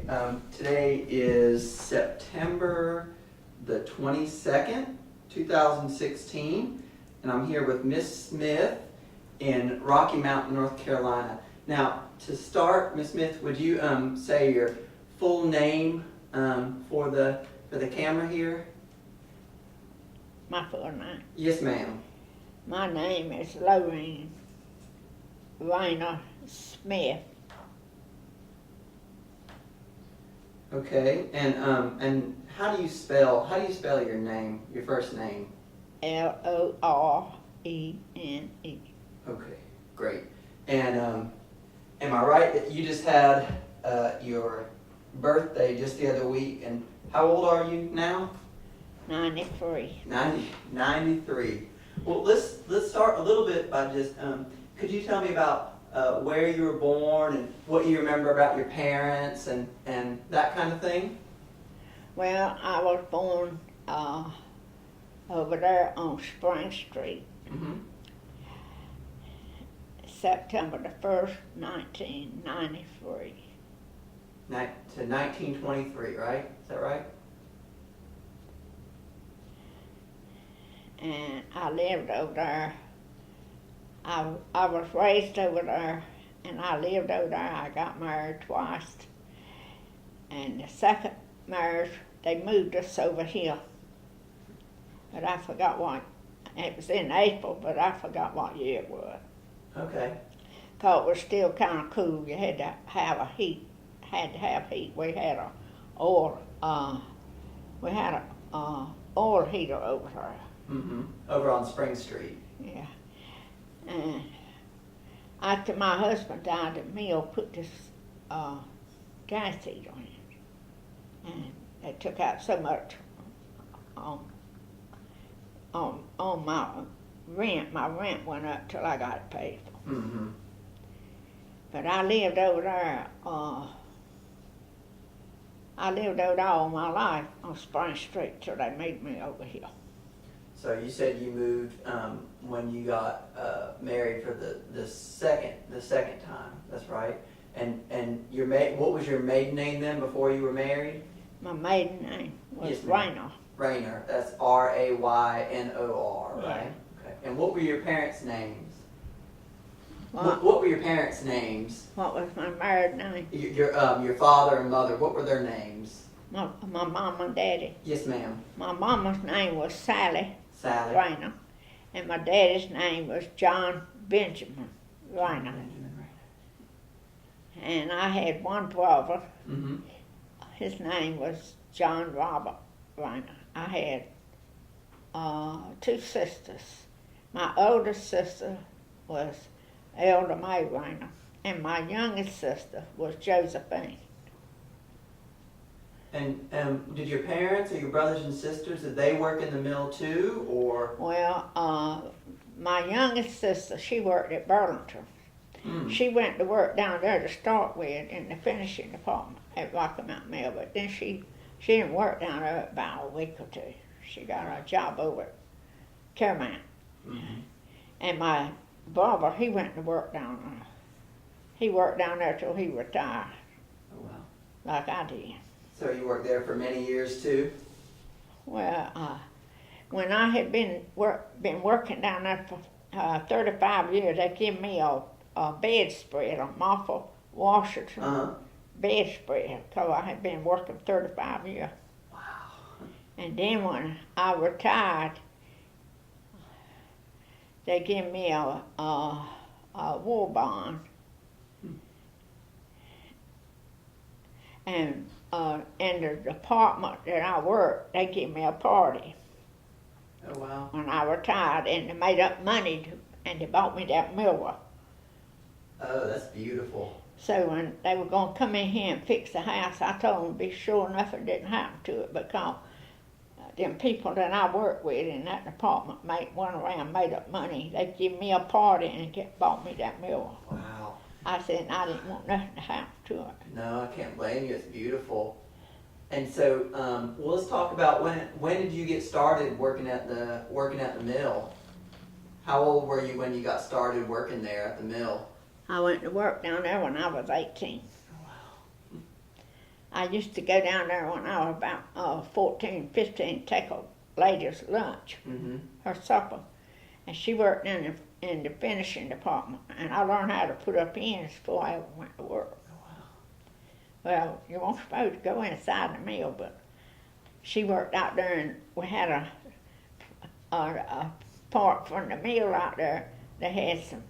Today is September the 22nd, 2016, and I'm here with Miss Smith in Rocky Mountain, North Carolina. Now, to start, Miss Smith, would you say your full name for the camera here? My full name? Yes, ma'am. My name is Lorene Smith. Okay, and how do you spell your name, your first name? Lorene. Okay, great. And am I right that you just had your birthday just the other week? And how old are you now? 93. 93. Well, let's start a little bit by just could you tell me about where you were born and what you remember about your parents and that kind of thing? Well, I was born over there on Spring Street, September the 1st, 1993. To 1923, right? Is that right? And I lived over there. I was raised over there, and I lived over there. I got married twice. And the second marriage, they moved us over here. But I forgot what, it was in April, but I forgot what year it was. Okay. Because it was still kind of cool. You had to have heat. We had a oil heater over there. Over on Spring Street. Yeah. And after my husband died, the mill put this gas heater in. And they took out so much on my rent. My rent went up till I got it paid for. But I lived over there. I lived over there all my life on Spring Street till they moved me over here. So you said you moved when you got married for the second time. That's right. And what was your maiden name then before you were married? My maiden name was Yes, Raynor. Raynor. That's Raynor, right? Yeah. Okay. And what were your parents' names? What? What were your parents' names? What was my married name? Your father and mother. What were their names? My mom and daddy. Yes, ma'am. My mama's name was Sally Raynor, and my daddy's name was John Benjamin Raynor. And I had one brother. His name was John Robert Raynor. I had two sisters. My oldest sister was Elder May Raynor, and my youngest sister was Josephine. And did your parents or your brothers and sisters, did they work in the mill too, or? Well, my youngest sister, she worked at Burlington. She went to work down there to start with in the finishing department at Rocky Mountain Mill, but then she didn't work down there about a week or two. She got a job over at Caramount. And my brother, he went to work down there. He worked down there till he retired. Oh, wow. Like I did. So you worked there for many years too? Well, when I had been working down there for 35 years, they gave me a bedspread, a Martha Washington bedspread, because I had been working 35 years. Wow. And then when I retired, they gave me a war bond. And in the department that I worked, they gave me a party. Oh, wow. When I retired, and they made up money, and they bought me that miller. Oh, that's beautiful. So when they were going to come in here and fix the house, I told them to be sure nothing didn't happen to it, because them people that I worked with in that department went around, made up money. They give me a party and bought me that miller. Wow. I said I didn't want nothing to happen to it. No, I can't blame you. It's beautiful. And so, well, let's talk about when did you get started working at the mill? How old were you when you got started working there at the mill? I went to work down there when I was 18. Oh, wow. I used to go down there when I was about 14, 15, take a lady's lunch, her supper, and she worked in the finishing department, and I learned how to put up ends before I ever went to work. Well, you weren't supposed to go inside the mill, but she worked out there, and we had a part from the mill out there that had some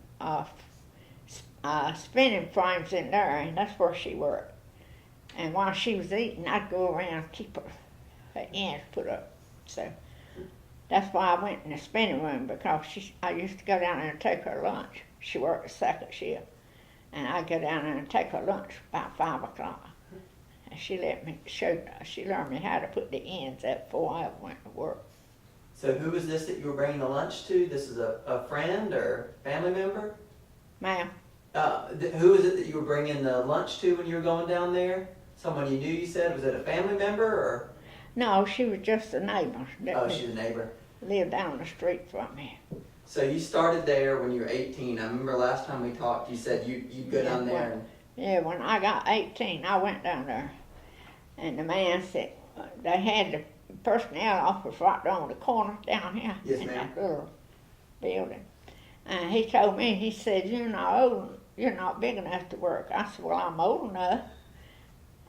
spinning frames in there, and that's where she worked. And while she was eating, I'd go around and keep her ends put up. So that's why I went in the spinning room, because I used to go down there and take her lunch. She worked the second shift, and I'd go down there and take her lunch about 5 o'clock. And she learned me how to put the ends up before I ever went to work. So who was this that you were bringing the lunch to? This is a friend or family member? Ma'am? Who is it that you were bringing the lunch to when you were going down there? Someone you knew, you said? Was it a family member or? No, she was just a neighbor. Oh, she's a neighbor. Lived down the street from me. So you started there when you were 18. I remember last time we talked, you said you'd go down there and... Yeah, when I got 18, I went down there. And the man said, they had the personnel office right down the corner down here. Yes, in ma'am. that little building. And he told me, he said, you're not big enough to work. I said, well, I'm old enough.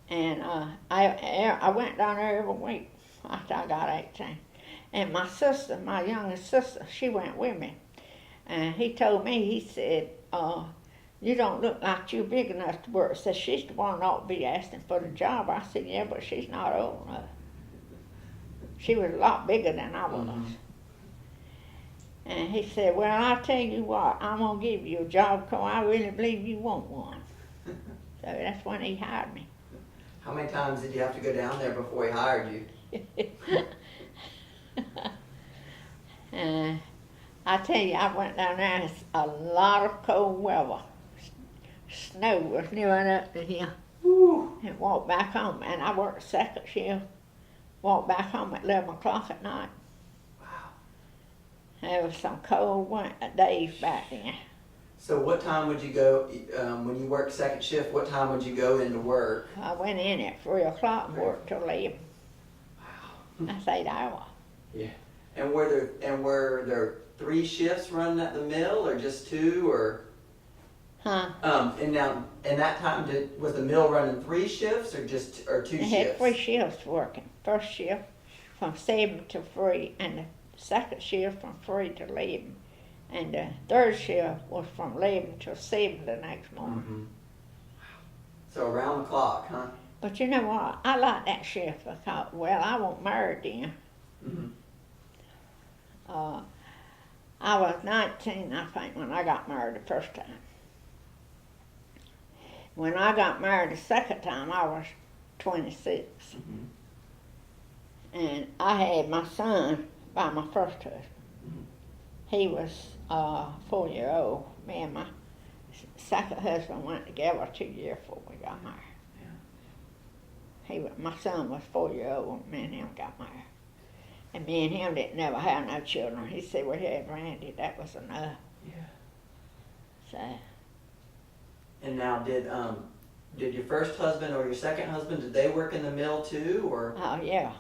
And I went down there every week after I got 18. And my sister, my youngest sister, she went with me. And he told me, he said, you don't look like you're big enough to work. Said, she's the one that ought to be asking for the job. I said, yeah, but she's not old enough. She was a lot bigger than I was. And he said, well, I'll tell you what, I'm going to give you a job because I really believe you want one. So that's when he hired me. How many times did you have to go down there before he hired you? I tell you, I went down there, it's a lot of cold weather. Snow was nearing up to here. And walked back home, and I worked second shift. Walked back home at 11 o'clock at night. Wow. There was some cold days back then. So what time would you go, when you worked second shift, what time would you go into work? I went in at 3 o'clock and worked till 11. Wow. That's 8 hours. Yeah. And were there 3 shifts running at the mill, or just 2, or? Huh? And now, in that time, was the mill running 3 shifts, or 2 shifts? They had 3 shifts working. First shift from 7 to 3, and the second shift from 3 to 11. And the third shift was from 11 till 7 the next morning. Mm-hmm. So around the clock, huh? But you know what? I like that shift because, well, I wasn't married then. Mm-hmm. I was 19, I think, when I got married the first time. When I got married the second time, I was 26. Mm-hmm. And I had my son by my first husband. Mm-hmm. He was 4 years old. Me and my second husband went together 2 years before we got married. My son was 4 years old when me and him got married. And me and him didn't never have no children. He said we had Randy, that was enough. Yeah. So. And now, did your first husband or your second husband, did they work in the mill too, or? Oh yeah.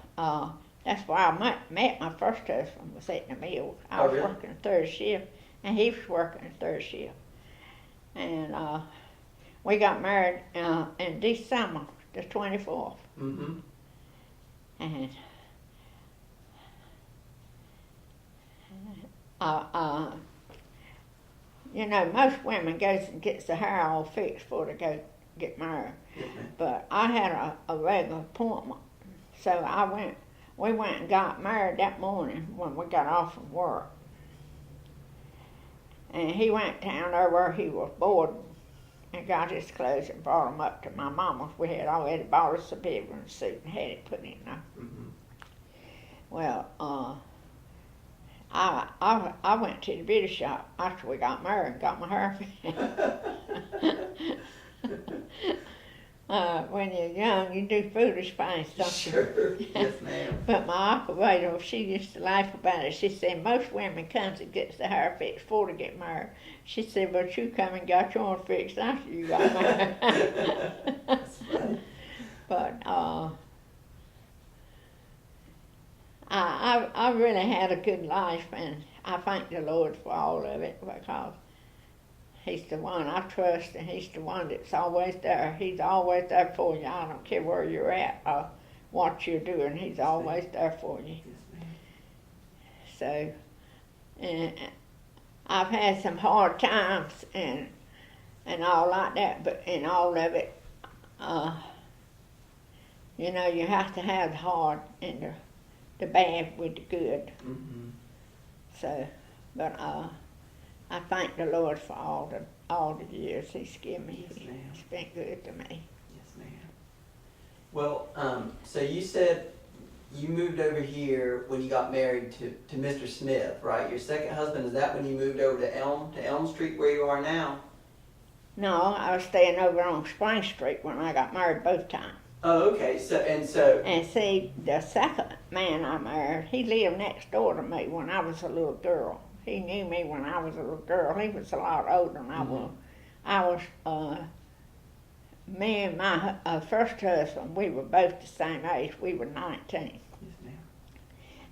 That's where I met my first husband, was at the mill. I was really? working third shift, and he was working third shift. And we got married in December the 24th. Mm-hmm. And you know, most women goes and gets their hair all fixed before they go get married. Mm-hmm. But I had a regular appointment, so we went and got married that morning when we got off from work. And he went down there where he was boarding and got his clothes and brought them up to my mama's. We had already bought us a bedroom suit and had it put in there. Mm-hmm. Well, I went to the beauty shop after we got married and got my hair fixed. When you're young, you do foolish things, don't you? Sure, yes ma'am. But my operator, she used to laugh about it. She said, most women comes and gets their hair fixed before they get married. She said, but you come and got yours fixed after you got married. That's funny. But I really had a good life, and I thank the Lord for all of it, because He's the one I trust, and He's the one that's always there. He's always there for you. I don't care where you're at or what you're doing. He's always there for you. So, and I've had some hard times and all like that, but in all of it, you know, you have to have the hard and the bad with the good. Mm-hmm. So, but I thank the Lord for all the years He's given me. Yes, ma'am. He's been good to me. Yes, ma'am. Well, so you said you moved over here when you got married to Mr. Smith, right? Your second husband, is that when you moved over to Elm Street where you are now? No, I was staying over on Spring Street when I got married both times. Oh, okay. So And see, the second man I married, he lived next door to me when I was a little girl. He knew me when I was a little girl. He was a lot older than I was. Me and my first husband, we were both the same age. We were 19. Yes, ma'am.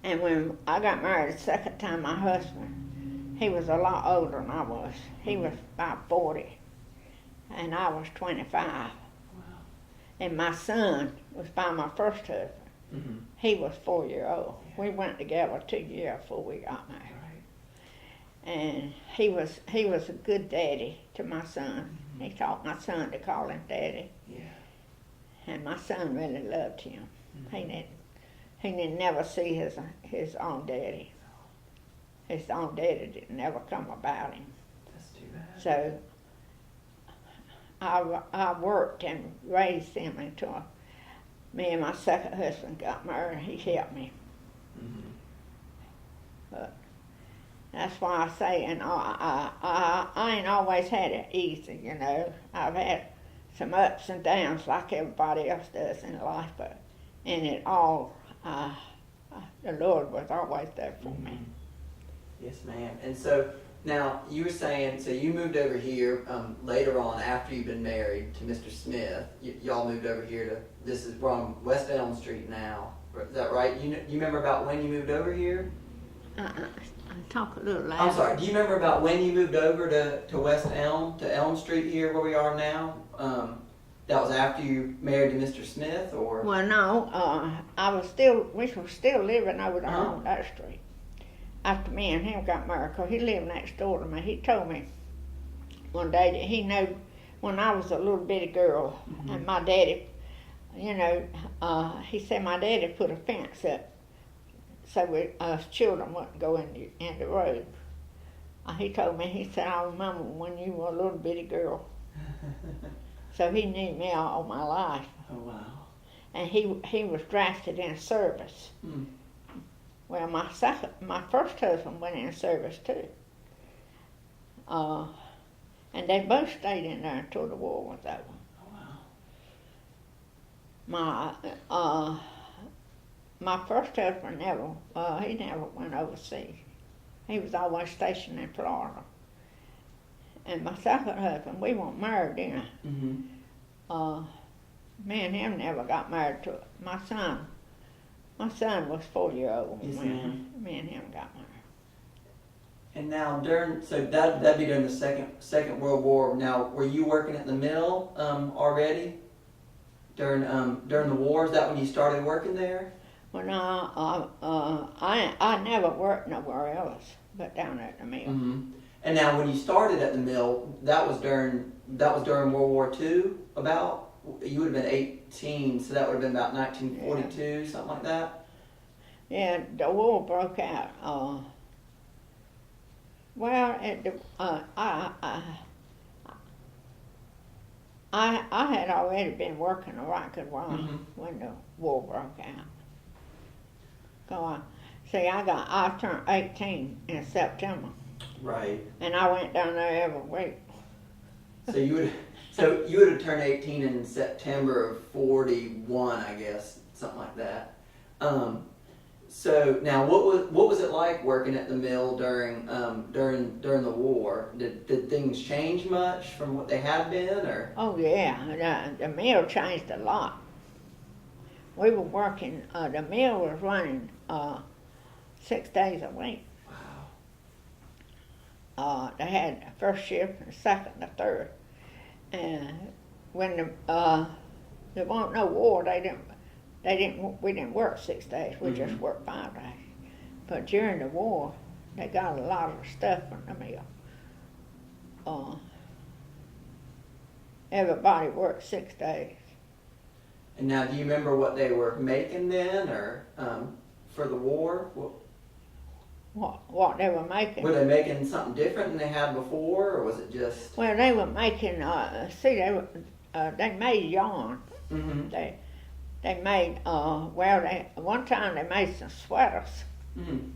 And when I got married the second time, my husband, he was a lot older than I was. He was about 40, and I was 25. Wow. And my son was by my first husband. Mm-hmm. He was 4 years old. Yeah. We went together 2 years before we got married. Right. And he was a good daddy to my son. Mm-hmm. He taught my son to call him daddy. Yeah. And my son really loved him. Mm-hmm. He didn't never see his own daddy. His own daddy didn't never come about him. That's too bad. So I worked and raised him until me and my second husband got married. He helped me. Mm-hmm. But that's why I say, and I ain't always had it easy, you know. I've had some ups and downs like everybody else does in life, but in it all, the Lord was always there for me. Yes, ma'am. And so now you were saying, so you moved over here later on after you've been married to Mr. Smith. Y'all moved over here to, this is, we're on West Elm Street now. Is that right? You remember about when you moved over here? Talk a little louder. I'm sorry. Do you remember about when you moved over to West Elm, to Elm Street here where we are now? That was after you married to Mr. Smith, or? Well, no, we were still living over there on that street. After me and him got married, 'cause he lived next door to me. He told me one day that he knew when I was a little bitty girl, Mm-hmm. and my daddy, you know, he said my daddy put a fence up so us children wouldn't go in the road. He told me, he said, I remember when you were a little bitty girl. So he knew me all my life. Oh, wow. And he was drafted in service. Mm. Well, my first husband went in service too. And they both stayed in there until the war was over. Oh, wow. My first husband never went overseas. He was always stationed in Florida. And my second husband, we weren't married then. Mm-hmm. Me and him never got married to my son. My son was 4 years old Yes, when ma'am. me and him got married. And now that'd be during the Second World War. Now, were you working at the mill already during the war? Is that when you started working there? Well, no, I never worked nowhere else but down at the mill. Mm-hmm. And now, when you started at the mill, that was during World War II. About, you would have been 18, so that would have been about 1942, something like that. Yeah, the war broke out. I had already been working a right good while Mm-hmm. when the war broke out. So I turned 18 in September, Right. and I went down there every week. So you would have turned 18 in September of 41, I guess, something like that. So now, what was it like working at the mill during the war? Did things change much from what they had been, or? Oh yeah, the mill changed a lot. we were working, the mill was running 6 days a week. Wow. They had the first shift and the second and the third. And when there wasn't no war, we didn't work 6 days. We just worked 5 days. But during the war, they got a lot of stuff from the mill. Everybody worked 6 days. And now, do you remember what they were making then, or for the war? What they were making? Were they making something different than they had before, or was it just? Well, they were making. They made yarn. Mm-hmm. They made. One time they made some sweaters. Mm-hmm.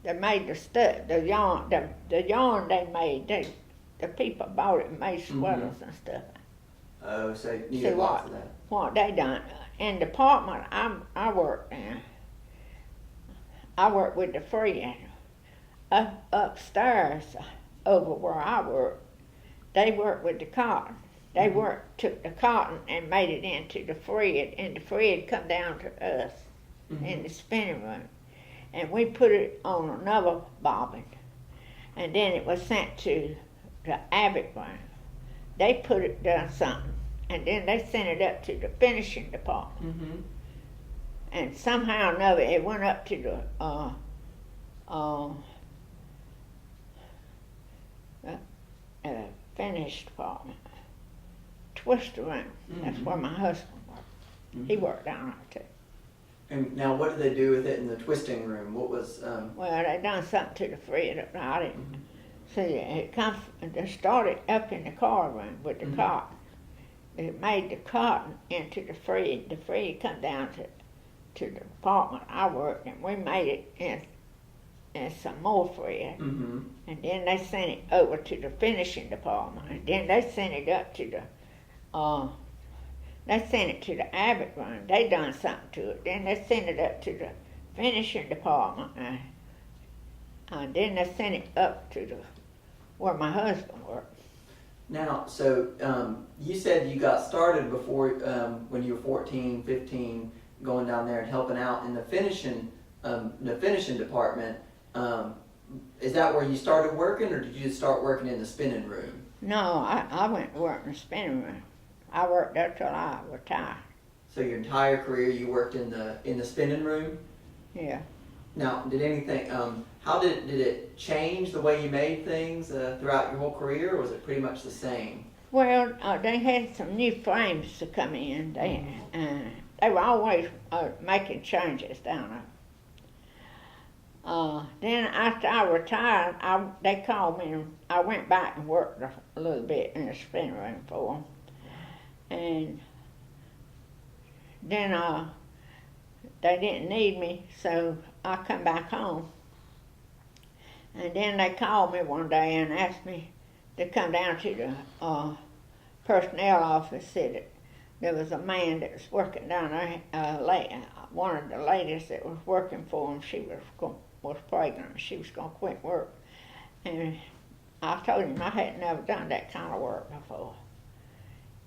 They made the yarn. The yarn they made. The people bought it and made sweaters and stuff. Oh, so you needed lots of that. What they done in the department I worked in. I worked with the friend. Upstairs, over where I worked, they worked with the cotton. They took the cotton and made it into the thread, and the thread come down to us in the spinning room, and we put it on another bobbin, and then it was sent to the Abbott room. They put it down something, and then they sent it up to the finishing department. Mm-hmm. And somehow or another, it went up to the finish department, twister room. That's where my husband worked. He worked down there too. And now, what did they do with it in the twisting room? What was? Well, they done something to the thread up there. I didn't see it. They started up in the car room with the cotton. It made the cotton into the thread. The thread come down to the department I worked in. We made it in some more thread. Mm-hmm. And then they sent it over to the finishing department. And then they sent it up to the Abbott room. They done something to it. Then they sent it up to the finishing department. And then they sent it up to where my husband worked. Now, so you said you got started before when you were 14, 15, going down there and helping out in the finishing department. Is that where you started working, or did you start working in the spinning room? No, I went to work in the spinning room. I worked there till I retired. So your entire career you worked in the spinning room? Yeah. Now, did anything? How did it change the way you made things throughout your whole career, or was it pretty much the same? Well, they had some new frames to come in. They were always making changes down there. Then after I retired, they called me, and I went back and worked a little bit in the spinning room for them. And then they didn't need me, so I come back home. And then they called me one day and asked me to come down to the personnel office. Said that there was a man that was working down there. One of the ladies that was working for him, she was pregnant. She was going to quit work. And I told him I had never done that kind of work before.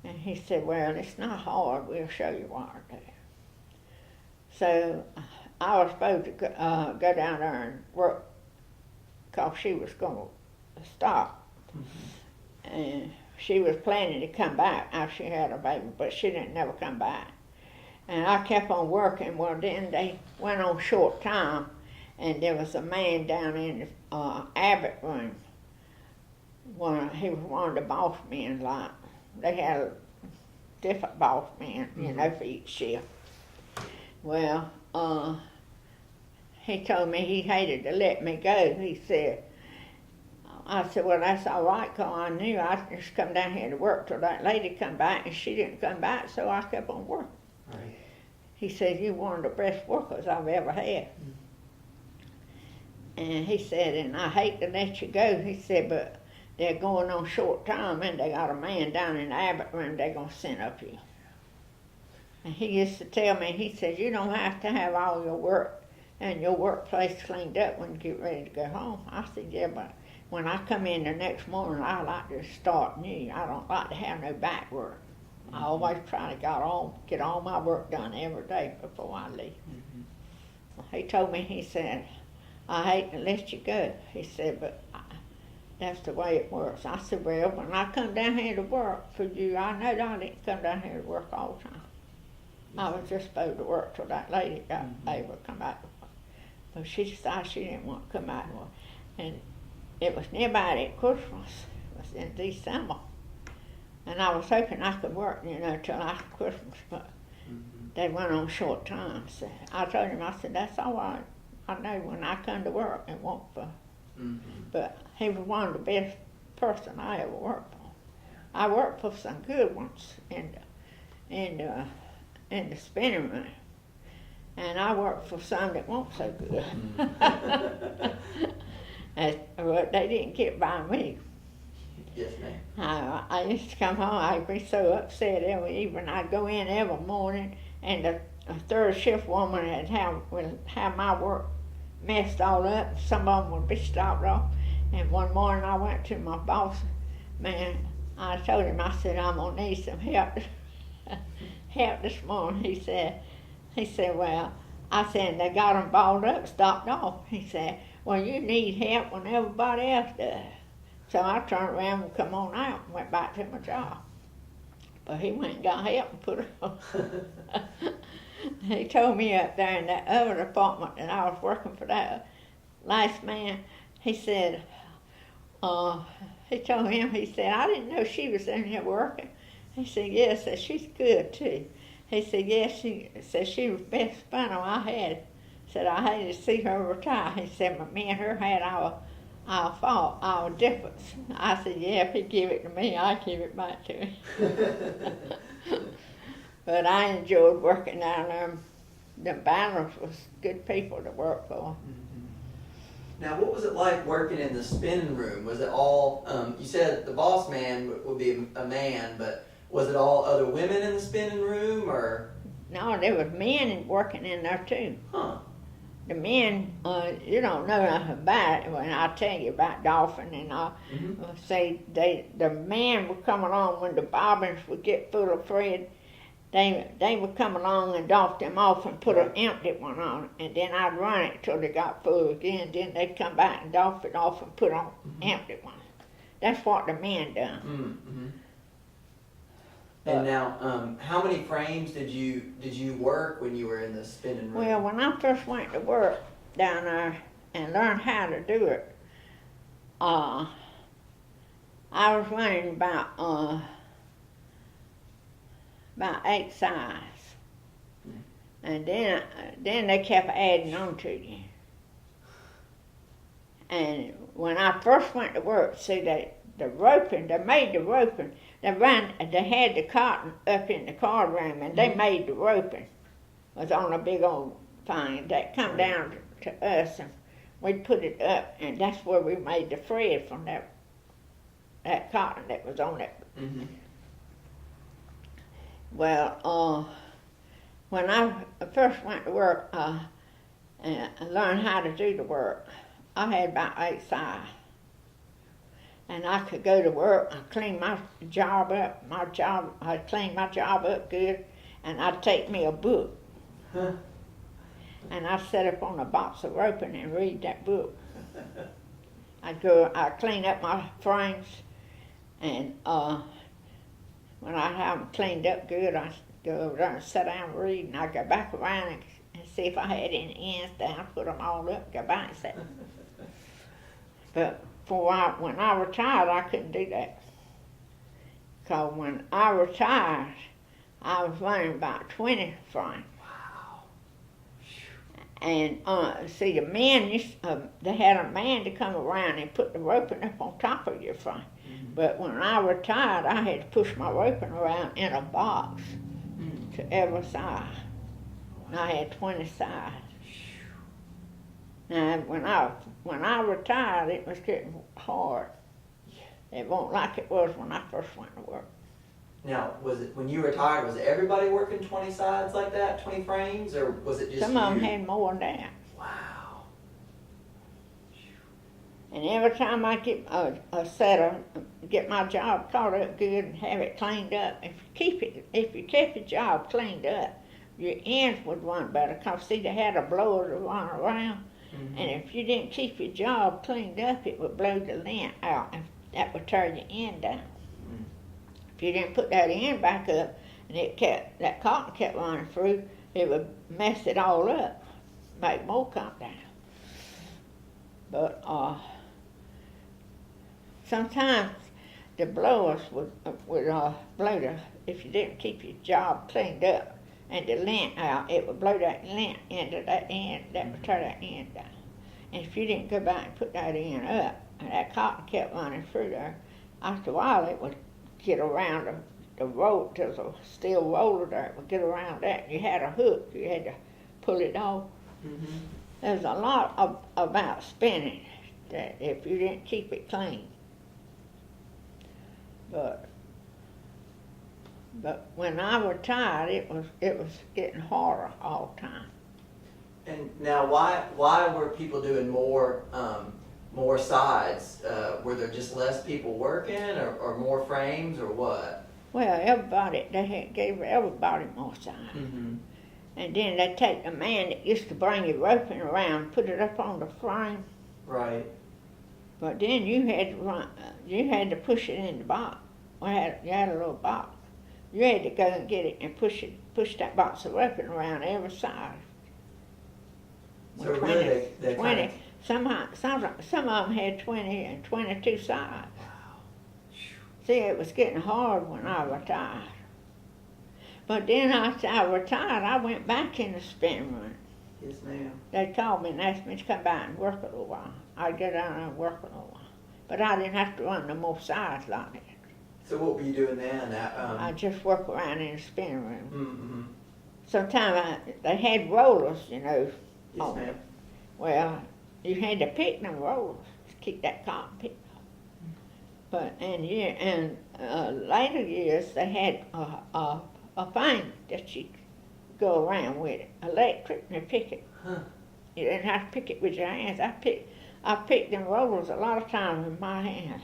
And he said, well, it's not hard. We'll show you what to do. So I was supposed to go down there and work because she was going to stop. And she was planning to come back after she had her baby, but she didn't never come back. And I kept on working. Well, then they went on short time, and there was a man down in the Abbott room. He was one of the boss men, like. They had different boss men, for each shift. Well, he told me he hated to let me go. He said, I said, well, that's all right, because I knew I'd just come down here to work till that lady come back, and she didn't come back, so I kept on working. Right. He said, you're one of the best workers I've ever had. And he said, and I hate to let you go. He said, but they're going on short time, and they got a man down in the Abbott room they're going to send up here. And he used to tell me, he said, you don't have to have all your work and your workplace cleaned up when you get ready to go home. I said, yeah, but when I come in the next morning, I like to start new. I don't like to have no back work. I always try to get all my work done every day before I leave. He told me, he said, I hate to let you go. He said, but that's the way it works. I said, well, when I come down here to work for you, I know I didn't come down here to work all the time. I was just supposed to work till that lady got able to come back to work. But she decided she didn't want to come back to work. And it was nearby at Christmas. It was in December. And I was hoping I could work, till after Christmas, but they went on short time. So I told him, I said, that's all right. I know when I come to work, it won't for. But he was one of the best person I ever worked for. I worked for some good ones in the spinning room, and I worked for some that weren't so good. But they didn't get by me. Yes, ma'am. I used to come home, I'd be so upset every evening. I'd go in every morning, and the third shift woman would have my work messed all up. Some of them would be stopped off. And one morning I went to my boss, man, I told him, I said, I'm gonna need some help this morning. He said, well, I said, they got them balled up, stopped off. He said, well, you need help when everybody else does. So I turned around and come on out and went back to my job. But he went and got help and put it on. He told me up there in that other department that I was working for, that last man, he said, he told him, he said, I didn't know she was in here working. He said, yes, said, she's good too. He said, yes, she said she was the best spinner I had. Said, I hated to see her retire. He said, but me and her had our fault, our difference. I said, yeah, if he give it to me, I give it back to him. But I enjoyed working down there. The banners was good people to work for. Now, what was it like working in the spinning room? Was it all, you said the boss man would be a man, but was it all other women in the spinning room, or? No, there was men working in there too. Huh. The men, you don't know nothing about it when I tell you about dolphin and all. Say the men would come along when the bobbins would get full of thread. They would come along and doff them off and put an empty one on, and then I'd run it till they got full again. Then they'd come back and doff it off and put on empty one. That's what the men done. And now, how many frames did you work when you were in the spinning room? Well, when I first went to work down there and learned how to do it, I was running about 8 sides. And then they kept adding on to you. And when I first went to work, see, they made the roping. They had the cotton up in the card room, and they made the roping. It was on a big old thing that come down to us, and we'd put it up, and that's where we made the thread from that cotton that was on it. Well, when I first went to work and learned how to do the work, I had about 8 sides. And I could go to work and clean my job up. I'd clean my job up good, and I'd take me a book. And I'd sit up on a box of roping and read that book. I'd clean up my frames, and when I have them cleaned up good, I'd go over there and sit down and read, and I'd go back around and see if I had any ends down, put them all up, go back and sit. But when I retired, I couldn't do that. Because when I retired, I was running about 20 frames. Wow. And see, the men, they had a man to come around and put the roping up on top of your frame. But when I retired, I had to push my roping around in a box to every side. And I had 20 sides. Now, when I retired, it was getting hard. It wasn't like it was when I first went to work. Now, was it when you retired? Was everybody working 20 sides like that, 20 frames, or was it just Some of them had more than that. Wow. And every time I get a set of get my job caught up good and have it cleaned up. If you kept your job cleaned up, your ends would run better. Cause see, they had a blower to run around, and if you didn't keep your job cleaned up, it would blow the lint out, and that would tear your end down. If you didn't put that end back up, and that cotton kept running through, it would mess it all up, make more come down. But sometimes the blowers would blow if you didn't keep your job cleaned up and the lint out, it would blow that lint into that end, that would tear that end down. And if you didn't go back and put that end up, and that cotton kept running through there, after a while it would get around the roll, there's a steel roller there, it would get around that, and you had a hook, you had to pull it off. There's a lot about spinning that if you didn't keep it clean. But when I retired, it was getting harder all the time. And now, why were people doing more sides? Were there just less people working, or more frames, or what? Well, gave everybody more sides. And then they take the man that used to bring your roping around, put it up on the frame. Right. But then you had to push it in the box. You had a little box. You had to go and get it and push that box of roping around every side. So really, they 20. Some of them had 20 and 22 sides. Wow. See, it was getting hard when I retired. But then after I retired, I went back in the spinning room. Yes, ma'am. They called me and asked me to come by and work a little while. I'd go down there and work a little while. But I didn't have to run no more sides like that. So what were you doing then? I just work around in the spinning room. Mm-hmm. Sometimes they had rollers, you know. Yes, ma'am. Well, you had to pick them rollers to keep that cotton picked up. But later years they had a thing that you go around with it, electric, and pick it. Huh. You didn't have to pick it with your hands. I picked them rollers a lot of times with my hands.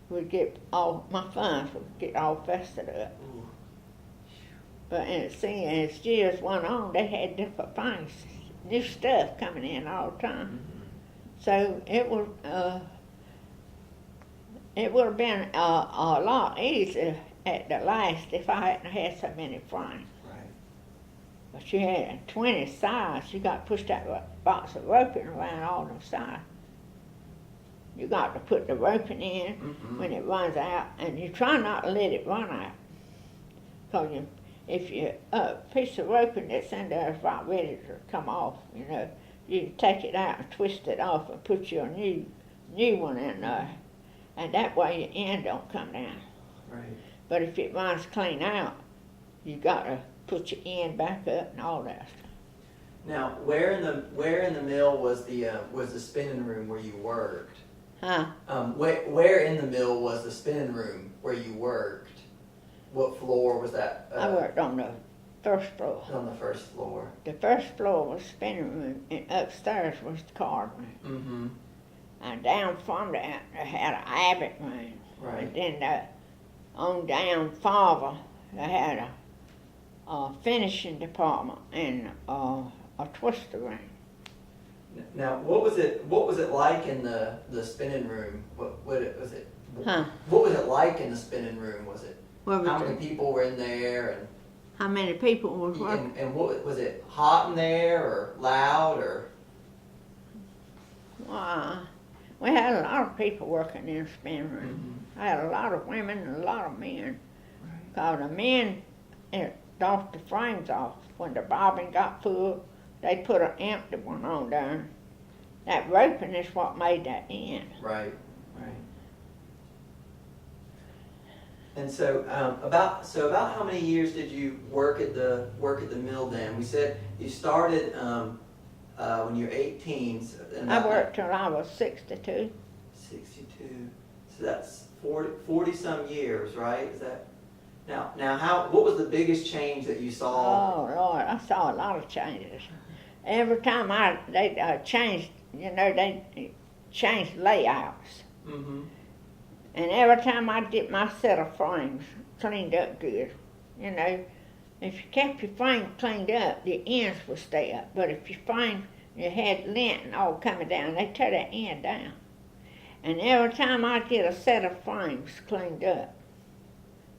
My thumbs would get all festered up. Ooh. But as years went on, they had different things, new stuff coming in all the time. So it would have been a lot easier at the last if I hadn't had so many frames. Right. But you had 20 sides. You got to push that box of roping around all them sides. You got to put the roping in when it runs out, and you try not to let it run out. Because if a piece of roping that's in there is about ready to come off, you know, you take it out and twist it off and put your new one in there, and that way your end don't come down. Right. But if it runs clean out, you got to put your end back up and all that stuff. Now, where in the mill was the spinning room where you worked? Huh? Where in the mill was the spinning room where you worked? What floor was that? I worked on the first floor. On the first floor. The first floor was the spinning room, and upstairs was the card room. And down from that, they had an Abbott room. Right. And then on down farther, they had a finishing department and a twister room. Now, what was it like in the spinning room? What was it? Huh? What was it like in the spinning room? Was it? What How was many people were in there, and How many people was working? and what was it? Hot in there, or loud, or? We had a lot of people working in the spinning room. I had a lot of women and a lot of men. Because the men off the frames off. When the bobbin got full, they put an empty one on there. That roping is what made that end. Right. And so, about how many years did you work at the mill then? We said you started when you were 18. I worked till I was 62. 62. So that's 40 some years, right? Is that now? What was the biggest change that you saw? Oh Lord, I saw a lot of changes. Every time they changed, they changed layouts. And every time I'd get my set of frames cleaned up good, you know, if you kept your frame cleaned up, the ends would stay up. But if your frame, you had lint and all coming down, they tear that end down. And every time I'd get a set of frames cleaned up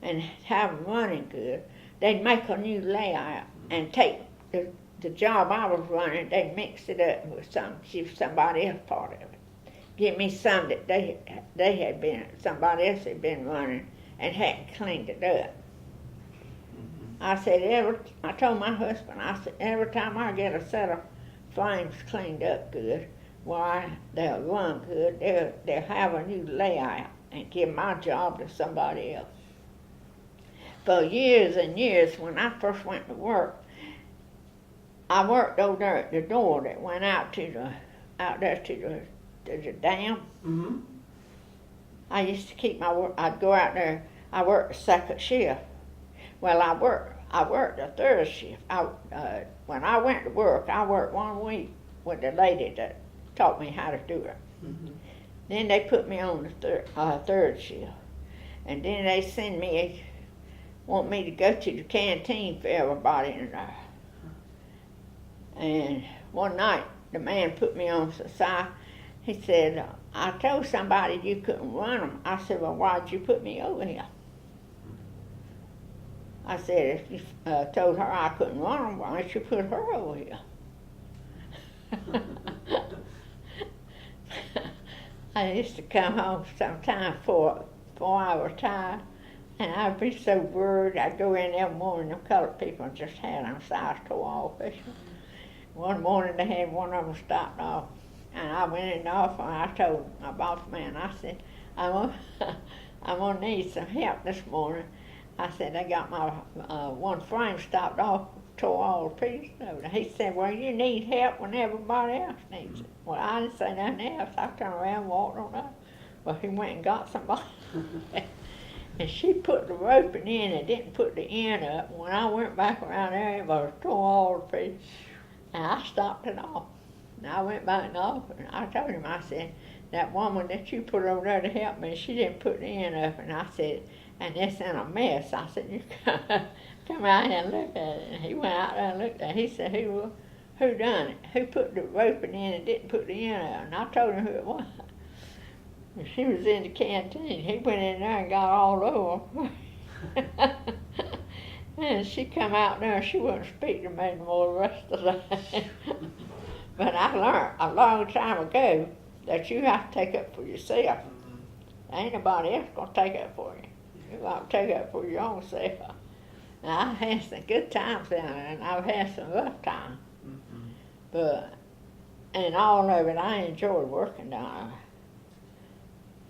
and have them running good, they'd make a new layout and take the job I was running, they'd mix it up with give somebody else part of it. Give me some that somebody else had been running and hadn't cleaned it up. I said, I told my husband, I said, every time I get a set of frames cleaned up good, why, they'll run good, they'll have a new layout and give my job to somebody else. For years and years, when I first went to work, I worked over there at the door that went out there to the dam. Mm-hmm. I used to keep my work. I'd go out there. I worked the second shift. Well, I worked the third shift. When I went to work, I worked 1 week with the lady that taught me how to do it. Mm-hmm. Then they put me on the third shift, and then they want me to go to the canteen for everybody in there. And one night, the man put me on the side. He said, I told somebody you couldn't run them. I said, well, why'd you put me over here? I said, if you told her I couldn't run them, why don't you put her over here? I used to come home sometime for 4 hours tired, and I'd be so worried. I'd go in every morning, them colored people just had them size 12 fishing. One morning they had one of them stopped off, and I went in the office and I told my boss man, I said, I'm gonna need some help this morning. I said, they got my one frame stopped off, tore all the pieces of it. He said, well, you need help when everybody else needs it. Well, I didn't say nothing else. I turned around and walked on up. Well, he went and got somebody. And she put the roping in and didn't put the end up. When I went back around there, it was tore all the pieces. And I stopped it off. And I went back in the office and I told him, I said, that woman that you put over there to help me, she didn't put the end up. And I said, and it's in a mess. I said, you come out here and look at it. And he went out there and looked at it. He said, who done it? Who put the roping in and didn't put the end up? And I told him who it was. And she was in the canteen. He went in there and got all over. And she come out there and she wouldn't speak to me no more the rest of the day. But I learned a long time ago that you have to take up for yourself. Ain't nobody else gonna take up for you. You got to take up for your own self. And I've had some good times down there, and I've had some rough times. Mm-hmm. But in all of it, I enjoyed working down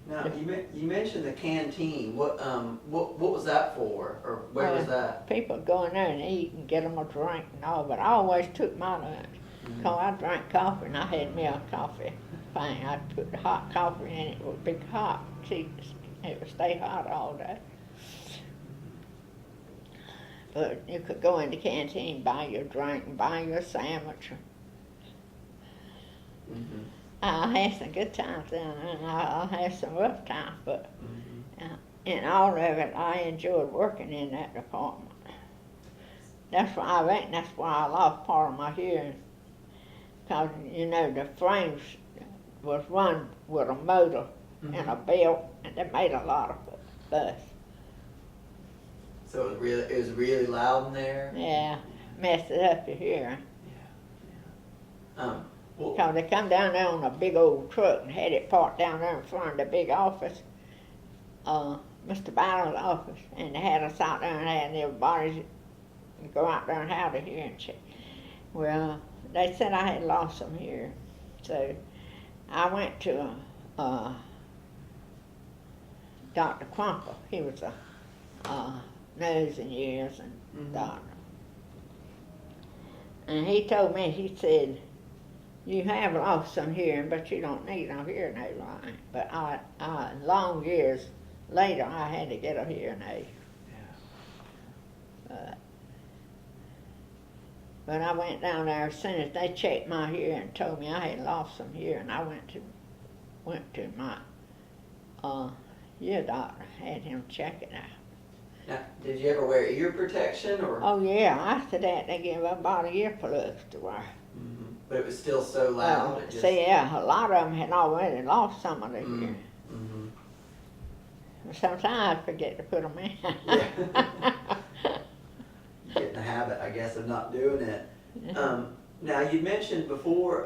there. Now, you mentioned the canteen. What was that for, or where was that? People go in there and eat and get them a drink and all, but I always took my lunch. Because I drank coffee, and I had me a coffee thing. I'd put the hot coffee in it. It would be hot. See, it would stay hot all day. But you could go in the canteen, buy your drink, and buy your sandwich. Mm-hmm. I had some good times down there, and I had some rough times, but in all of it, I enjoyed working in that department. That's why I reckon that's why I lost part of my hearing. Because, you know, the frames was run with a motor and a belt, and they made a lot of fuss. So it was really loud in there? Yeah, messed it up your hearing. Yeah. Because they come down there on a big old truck and had it parked down there in front of the big office, Mr. Byler's office, and they had us out there and had everybody go out there and have a hearing check. Well, they said I had lost some hearing, so I went to Dr. Crumple. He was a nose and ears and doctor. And he told me, he said, you have lost some hearing, but you don't need no hearing aid line. But long years later, I had to get a hearing aid. But I went down there as soon as they checked my hearing and told me I had lost some hearing. I went to my Your doctor had him check it out. Now, did you ever wear ear protection or? Oh yeah, after that they gave everybody earplugs to wear. Mm-hmm. But it was still so loud. It just... See, yeah, a lot of them had already lost some of their hearing. Mm-hmm. Sometimes I forget to put them in. Yeah. Get in the habit, I guess, of not doing it. Now, you mentioned before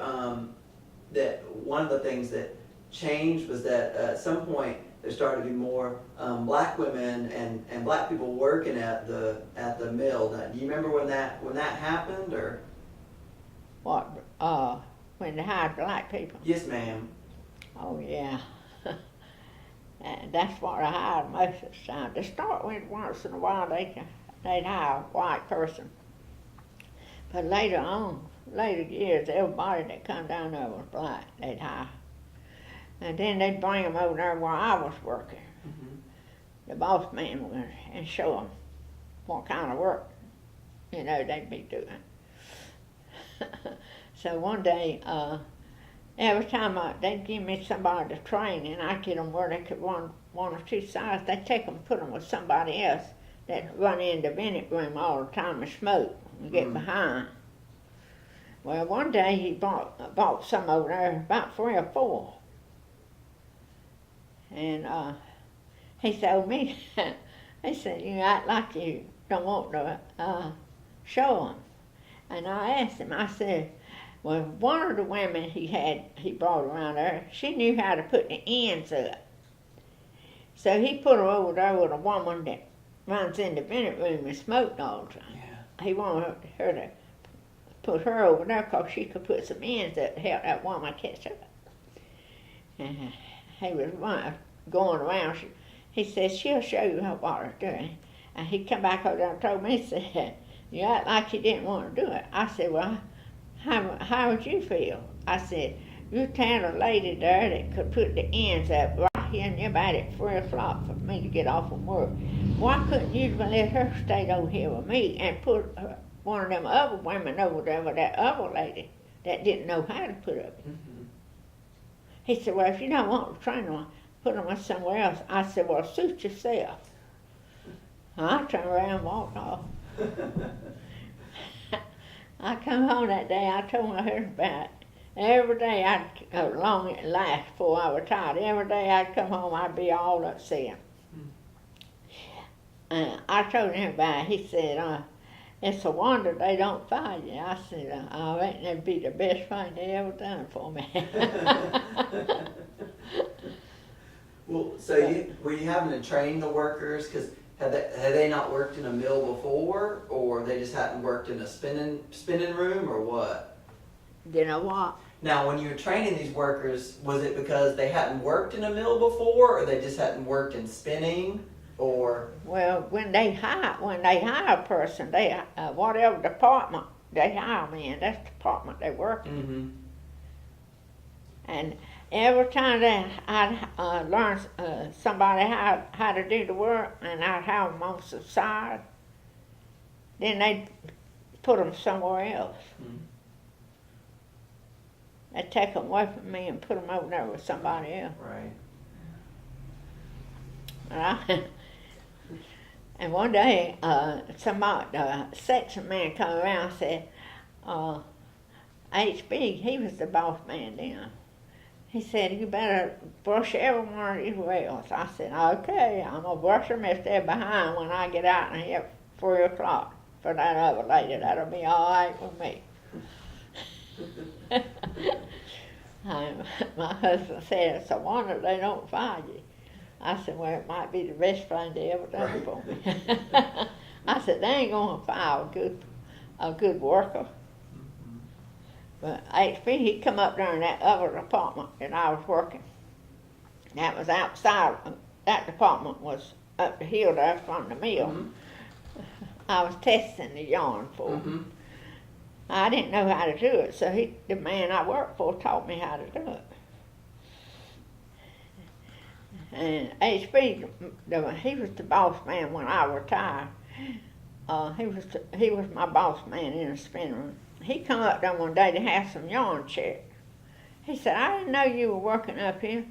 that one of the things that changed was that at some point there started to be more black women and black people working at the mill. Now, do you remember when that happened, or? What? When they hired black people? Yes, ma'am. Oh yeah. And that's what I hired most of the time. To start with, once in a while they'd hire a white person. But later years, everybody that come down there was black, they'd hire. And then they'd bring them over there where I was working. Mm-hmm. The boss man would, and show them what kind of work, they'd be doing. So one day, every time they'd give me somebody to train, and I'd get them where they could run one or two sides, they'd take them and put them with somebody else that run in the vent room all the time and smoke and get behind. Well, one day he bought some over there, about 3 or 4. And he told me, he said, you act like you don't want to show them. And I asked him, I said, well, one of the women he brought around there, she knew how to put the ends up. So he put her over there with a woman that runs in the vent room and smoked all the time. Yeah. He wanted her to put her over there because she could put some ends up to help that woman catch up. And he was going around. He said, she'll show you what her doing. And he come back over there and told me, he said, you act like you didn't want to do it. I said, well, how would you feel? I said, you tell a lady there that could put the ends up right here and you're about at 3 o'clock for me to get off from work. Why couldn't you let her stay over here with me and put one of them other women over there with that other lady that didn't know how to put up? Mm-hmm. He said, well, if you don't want to train them, put them with somewhere else. I said, well, suit yourself. I turned around and walked off. I come home that day, I told my husband about it. Every day, long it last before I retired, every day I'd come home, I'd be all upset. I told him about it. He said, it's a wonder they don't fire you. I said, I reckon that'd be the best thing they ever done for me. Well, so were you having to train the workers? Because had they not worked in a mill before, or they just hadn't worked in a spinning room, or what? You know what? Now, when you were training these workers, was it because they hadn't worked in a mill before, or they just hadn't worked in spinning, or? Well, when they hire a person, they whatever department they hire them in, that's the department they work in. Mm-hmm. And every time I'd learn somebody how to do the work, and I'd have them on some side, then they'd put them somewhere else. Mm-hmm. They'd take them away from me and put them over there with somebody else. Right. And one day, the section man come around and said, HB, he was the boss man then. He said, you better brush every one of these rails. I said, okay, I'm going to brush them if they're behind when I get out and here at 3 o'clock for that other lady. That'll be all right with me. My husband said, it's a wonder they don't fire you. I said, well, it might be the best thing they ever done for me. I said, they ain't going to fire a good worker. But HB, he come up there in that other department that I was working. That was outside. That department was up the hill there from the mill. Mm-hmm. I was testing the yarn for him. Mm-hmm. I didn't know how to do it, so the man I worked for taught me how to do it. And HB, he was the boss man when I retired. He was my boss man in the spinning room. He come up there one day to have some yarn checked. He said, I didn't know you were working up here.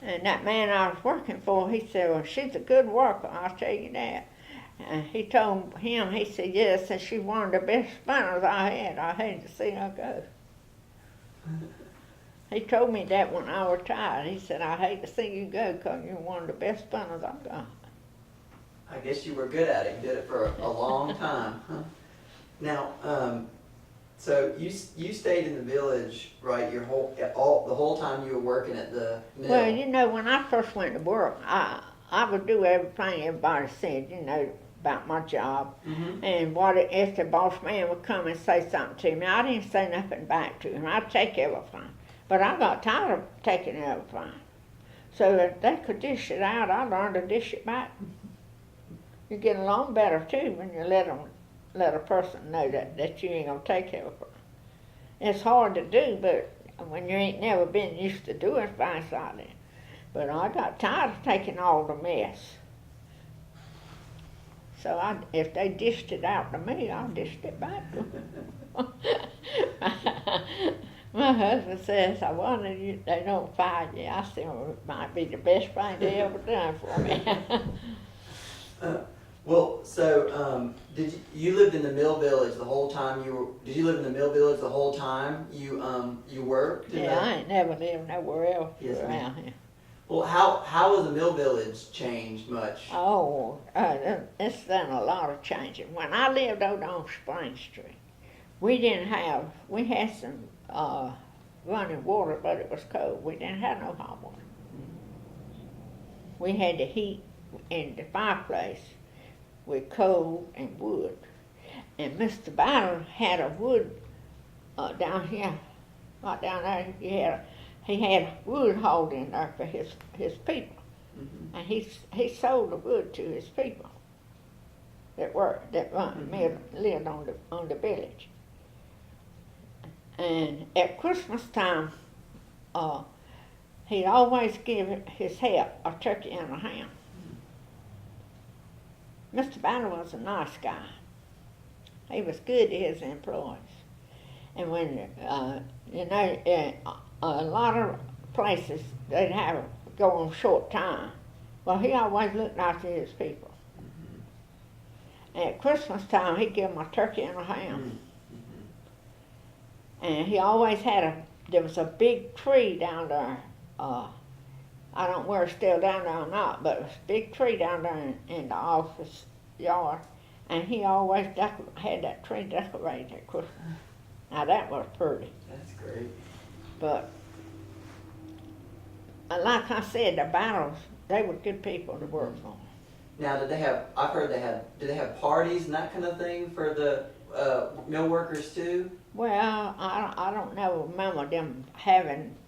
And that man I was working for, he said, well, she's a good worker, I'll tell you that. And he told him, he said, yes, and she's one of the best spinners I had. I hated to see her go. He told me that when I retired. He said, I hate to see you go because you're one of the best spinners I've got. I guess you were good at it. You did it for a long time. Huh? Now, so you stayed in the village, right? The whole time you were working at the mill. Well, you know, when I first went to work, I would do everything everybody said, you know, about my job. Mm-hmm. And if the boss man would come and say something to me, I didn't say nothing back to him. I'd take everything. But I got tired of taking everything. So if they could dish it out, I learned to dish it back. You get along better too when you let a person know that you ain't gonna take everything. It's hard to do, but when you ain't never been used to doing things like that. But I got tired of taking all the mess. So if they dished it out to me, I dished it back to them. My husband says, I wonder they don't fire you. I said, well, it might be the best thing they ever done for me. Well, so did you lived in the mill village the whole time did you live in the mill village the whole time you worked? Yeah, I ain't never lived nowhere else around here. Well, how has the mill village changed much? Oh, it's done a lot of changing. When I lived over on Spring Street, we had some running water, but it was cold. We didn't have no hot water. We had to heat in the fireplace with coal and wood. And Mr. Byron had a wood down here, right down there. He had wood hauled in there for his people. Mm-hmm. And he sold the wood to his people that lived on the village. And at Christmas time, he'd always give his help a turkey and a ham. Mr. Banner was a nice guy. He was good to his employees. And when, a lot of places, they'd go on short time. Well, he always looked after his people. Mm-hmm. And at Christmas time, he'd give them a turkey and a ham. Mm-hmm. And he always there was a big tree down there. I don't know where it's still down there or not, but it was a big tree down there in the office yard. And he always had that tree decorated at Christmas. Now that was pretty. That's great. But like I said, the Battles, they were good people to work for. Now, did they have parties and that kind of thing for the mill workers too? Well, I don't remember them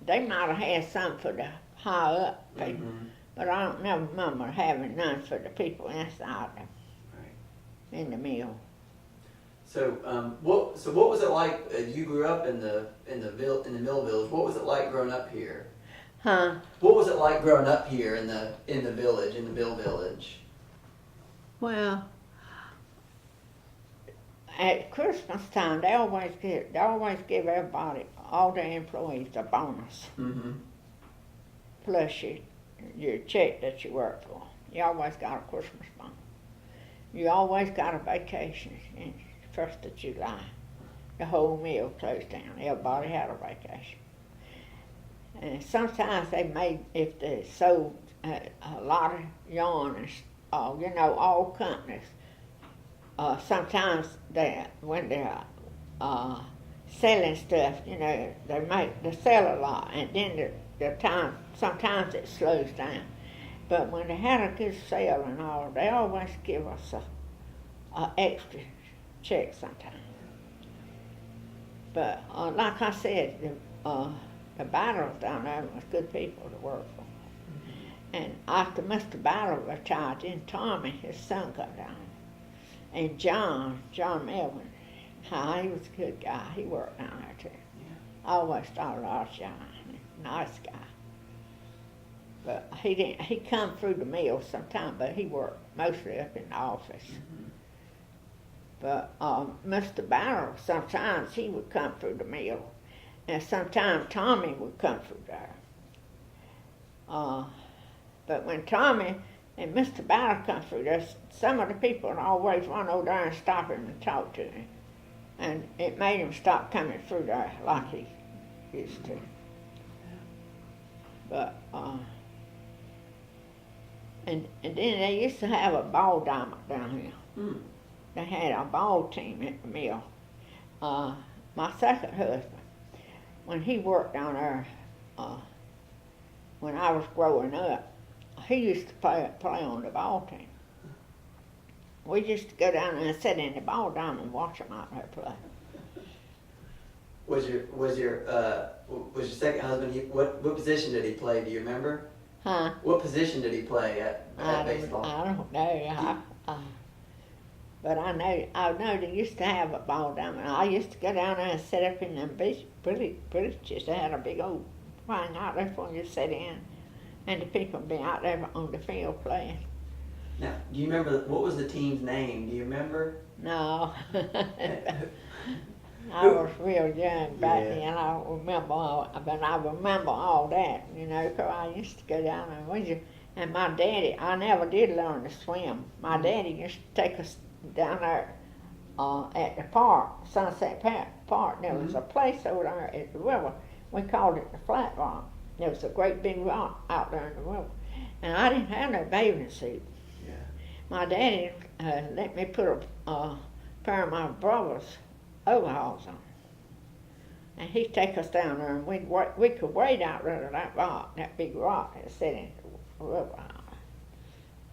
they might have had some for the high up people, mm-hmm. But I don't remember having none for the people inside them, right. In the mill. So, what was it like? You grew up in the mill village. What was it like growing up here? Huh? What was it like growing up here in the village, in the mill village? Well, at Christmas time, they always give everybody, all their employees, a bonus. Mm-hmm. Plus your check that you work for. You always got a Christmas bonus. You always got a vacation in 1st of July. The whole mill closed down. Everybody had a vacation. And sometimes they made, if they sold a lot of yarn and all companies, sometimes when they're selling stuff, they sell a lot, and then sometimes it slows down. But when they had a good sale and all, they always give us a extra check sometimes. But like I said, the Battles down there was good people to work for. And after Mr. Battle retired, then Tommy, his son, come down. And John Melvin, he was a good guy. He worked down there too. Yeah. I always thought about John, nice guy. But he come through the mill sometime, but he worked mostly up in the office. Mm-hmm. But Mr. Battle, sometimes he would come through the mill. And sometimes Tommy would come through there. But when Tommy and Mr. Ballard come through there, some of the people would always run over there and stop him and talk to him. And it made him stop coming through there like he used to. But, and then they used to have a ball diamond down here. Hmm. They had a ball team at the mill. My second husband, when he worked down there, when I was growing up, he used to play on the ball team. We used to go down there and sit in the ball diamond and watch them out there play. Was your second husband? What position did he play? Do you remember? Huh? What position did he play at I baseball? don't know. But I know they used to have a ball diamond. I used to go down there and sit up in them bridges. They had a big old thing out there for you to sit in, and the people would be out there on the field playing. Now, do you remember what was the team's name? Do you remember? No. I was real young back then. I don't remember but I remember all that, you know, 'cause I used to go down there with you. And my daddy, I never did learn to swim. My daddy used to take us down there at the park, Sunset Park. There was a place over there at the river. We called it the Flat Rock. There was a great big rock out there in the river. And I didn't have no bathing suit. Yeah. My daddy let me put a pair of my brother's overalls on. And he'd take us down there, and we could wade out there to that rock, that big rock that sat in the river.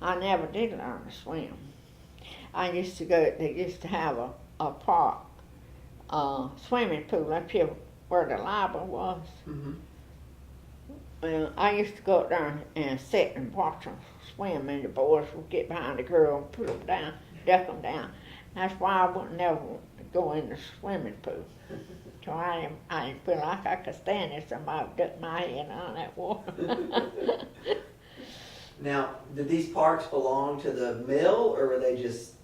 I never did learn to swim. I used to go, they used to have a park, swimming pool up here where the library was. Mm-hmm. I used to go up there and sit and watch them swim, and the boys would get behind the girl and put them down, duck them down. That's why I wouldn't never go in the swimming pool. So I didn't feel like I could stand there. Somebody ducked my head on that water. Now, did these parks belong to the mill, or were they just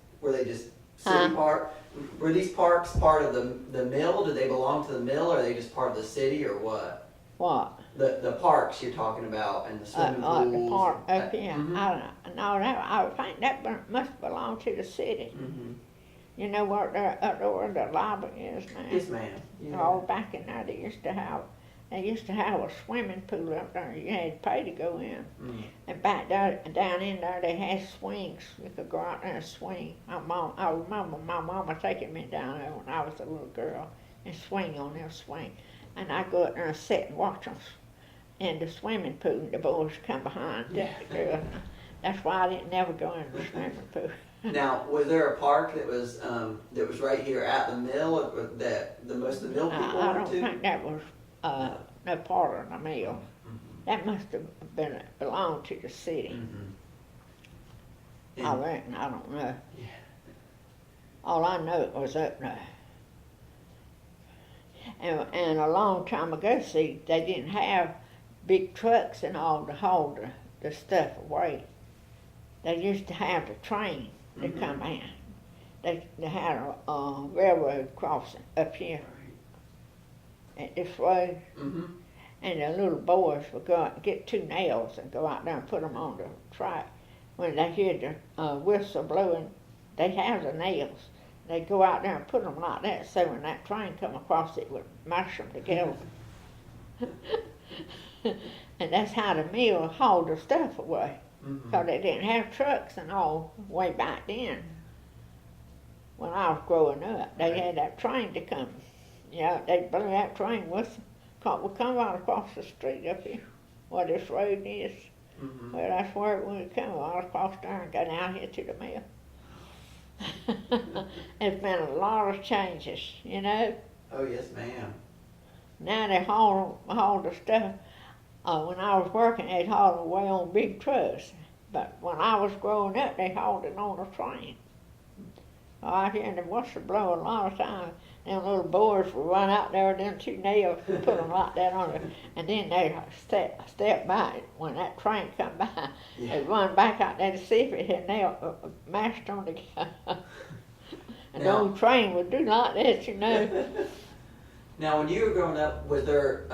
city park? Were these parks part of the mill? Did they belong to the mill, or are they just part of the city, or what? What? The parks you're talking about and the swimming pools. The park up here. Mm-hmm. I think that must belong to the city. Mm-hmm. You know where the library is now? Yes, ma'am. Yeah. Oh, back in there they used to have a swimming pool up there. You had to pay to go in. Mm. And back there, down in there they had swings. You could go out there and swing. I remember my mama taking me down there when I was a little girl and swing on their swing. And I'd go out there and sit and watch them in the swimming pool, and the boys come behind the girl. That's why I didn't never go in the swimming pool. Now, was there a park that was right here at the mill that the most of the mill people I went don't to? think that was no part of the mill. Mm-hmm. That must have belonged to the city. Mm-hmm. I reckon. I don't know. Yeah. All I know it was up there. And a long time ago, see, they didn't have big trucks and all to haul the stuff away. They used to have the train to come in. They had a railroad crossing up here at this road. Mm-hmm. And the little boys would go out and get 2 nails and go out there and put them on the track. When they hear the whistle blowing, they have the nails. They'd go out there and put them like that, so when that train come across, it would mash them together. And that's how the mill hauled the stuff away. Because they didn't have trucks and all way back then. When I was growing up, they had that train to come. Yeah, they blew that train whistle. Would come right across the street up here, where this road is. Mm-hmm. Well, that's where it would come, right across there and go down here to the mill. There's been a lot of changes, you know. Oh, yes, ma'am. Now they haul the stuff. When I was working, they'd haul it away on big trucks. But when I was growing up, they hauled it on a train. Out here in the whistle blow a lot of times. Them little boys would run out there with them 2 nails and put them like that on it. And then they'd step by it. When that train come by, they'd run back out there to see if it had mashed on together. And the old train would do like that, you know. Now, when you were growing up, was there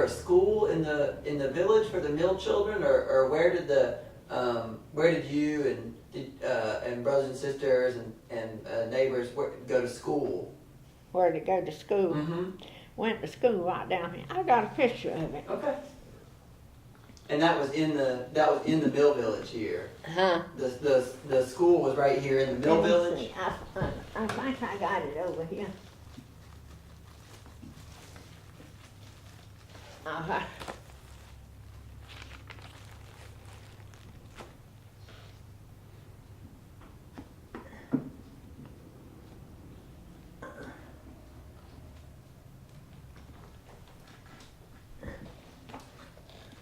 a school in the village for the mill children, or where did you and brothers and sisters and neighbors go to school? Where to go to school? Mm-hmm. Went to school right down here. I got a picture of it. Okay. And that was in the mill village here. Huh? The school was right here in the mill Let me village. see. I think I got it over here. Uh-huh.